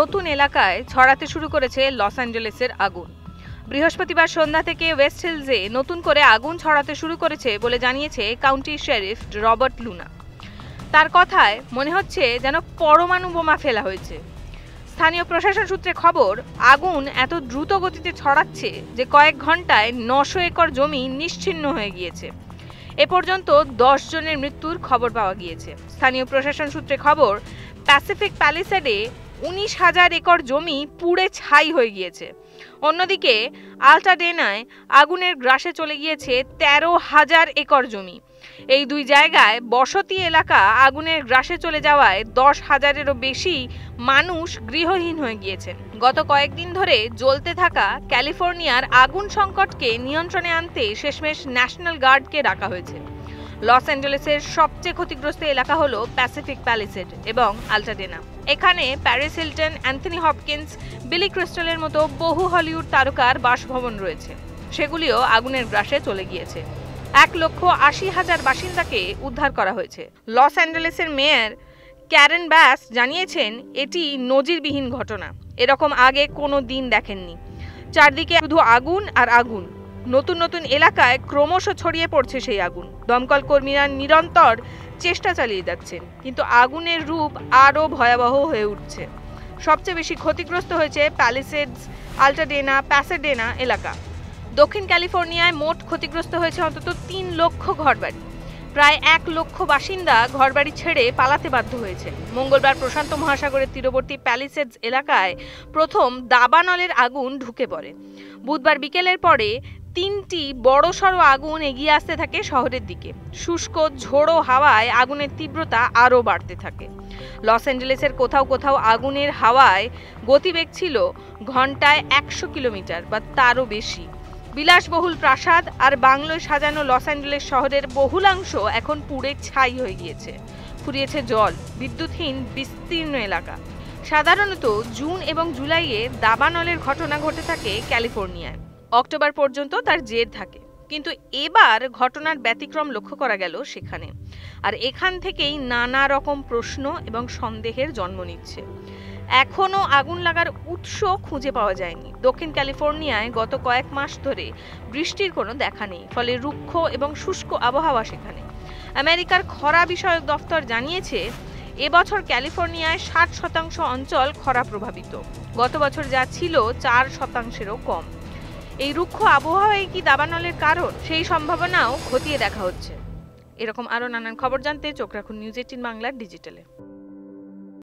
নতুন এলাকায় ছড়াতে শুরু করেছে লস অ্যাঞ্জেলেসের আগুন। বৃহস্পতিবার সন্ধ্যা থেকে ওয়েস্ট হিলসে নতুন করে আগুন ছড়াতে শুরু করেছে বলে জানিয়েছে কাউন্টি শেরিফ রবার্ট লুনা। তার কথায় মনে হচ্ছে যেন পরমাণু বোমা ফেলা হয়েছে। স্থানীয় প্রশাসন সূত্রে খবর, আগুন এত দ্রুত গতিতে ছড়াচ্ছে যে কয়েক ঘন্টায় 900 একর জমি নিশ্চিহ্ন হয়ে গিয়েছে। এ পর্যন্ত 10 জনের মৃত্যুর খবর পাওয়া গিয়েছে। স্থানীয় প্রশাসন সূত্রে খবর, প্যাসিফিক প্যালিসেডে 19,000 একর জমি পুড়ে ছাই হয়ে গিয়েছে। অন্যদিকে আল্টাডেনায় আগুনের গ্রাসে চলে গিয়েছে 13,000 একর জমি। এই দুই জায়গায় বসতি এলাকা আগুনের গ্রাসে চলে যাওয়ায় 10,000-এরও বেশি মানুষ গৃহহীন হয়ে গিয়েছেন। গত কয়েকদিন ধরে জ্বলতে থাকা ক্যালিফোর্নিয়ার আগুন সংকটকে নিয়ন্ত্রণে আনতে শেষমেশ ন্যাশনাল গার্ডকে ডাকা হয়েছে। লস অ্যাঞ্জেলেসের সবচেয়ে ক্ষতিগ্রস্ত এলাকা হলো প্যাসিফিক প্যালিসেড এবং আল্টাডেনা। এখানে প্যারিস হিলটন, অ্যান্থনি হপকিন্স, বিলি ক্রিস্টালের মতো বহু হলিউড তারকার বাসভবন রয়েছে। সেগুলিও আগুনের গ্রাসে চলে গিয়েছে। 1,80,000 বাসিন্দাকে উদ্ধার করা হয়েছে। লস অ্যাঞ্জেলেসের মেয়র ক্যারেন ব্যাস জানিয়েছেন, এটি নজিরবিহীন ঘটনা। এরকম আগে কোনো দিন দেখেননি। চারদিকে শুধু আগুন আর আগুন। নতুন নতুন এলাকায় ক্রমশ ছড়িয়ে পড়ছে সেই আগুন। দমকল কর্মীরা নিরন্তর চেষ্টা চালিয়ে যাচ্ছেন, কিন্তু আগুনের রূপ আরও ভয়াবহ হয়ে উঠছে। সবচেয়ে বেশি ক্ষতিগ্রস্ত হয়েছে প্যালিসেডস, আল্টাডেনা, প্যাসাডেনা এলাকা। দক্ষিণ ক্যালিফোর্নিয়ায় মোট ক্ষতিগ্রস্ত হয়েছে অন্তত 3 লক্ষ ঘরবাড়ি। প্রায় 1 লক্ষ বাসিন্দা ঘরবাড়ি ছেড়ে পালাতে বাধ্য হয়েছে। মঙ্গলবার প্রশান্ত মহাসাগরের তীরবর্তী প্যালিসেডস এলাকায় প্রথম দাবানলের আগুন ঢুকে পড়ে। বুধবার বিকেলের পরে 3টি বড়সড় আগুন এগিয়ে আসতে থাকে শহরের দিকে। শুষ্ক ঝোড়ো হাওয়ায় আগুনের তীব্রতা আরও বাড়তে থাকে। লস অ্যাঞ্জেলেসের কোথাও কোথাও আগুনের হাওয়ায় গতিবেগ ছিল ঘন্টায় 100 কিলোমিটার বা তারও বেশি। বিলাসবহুল প্রাসাদ আর বাংলোয় সাজানো লস অ্যাঞ্জেলেস শহরের বহুলাংশ এখন পুড়ে ছাই হয়ে গিয়েছে। ফুরিয়েছে জল, বিদ্যুৎহীন বিস্তীর্ণ এলাকা। সাধারণত জুন এবং জুলাইয়ে দাবানলের ঘটনা ঘটে থাকে ক্যালিফোর্নিয়ায়। অক্টোবর পর্যন্ত তার জের থাকে, কিন্তু এবার ঘটনার ব্যতিক্রম লক্ষ্য করা গেল সেখানে। আর এখান থেকেই নানা রকম প্রশ্ন এবং সন্দেহের জন্ম নিচ্ছে। এখনও আগুন লাগার উৎস খুঁজে পাওয়া যায়নি। দক্ষিণ ক্যালিফোর্নিয়ায় গত কয়েক মাস ধরে বৃষ্টির কোনো দেখা নেই, ফলে রুক্ষ এবং শুষ্ক আবহাওয়া সেখানে। আমেরিকার খরা বিষয়ক দফতর জানিয়েছে, এবছর ক্যালিফোর্নিয়ায় 60% অঞ্চল খরা প্রভাবিত। গত বছর যা ছিল 4%-এরও কম। এই রুক্ষ আবহাওয়াই কি দাবানলের কারণ? সেই সম্ভাবনাও খতিয়ে দেখা হচ্ছে। এরকম আরও নানান খবর জানতে চোখ রাখুন নিউজ 18 বাংলার ডিজিটালে।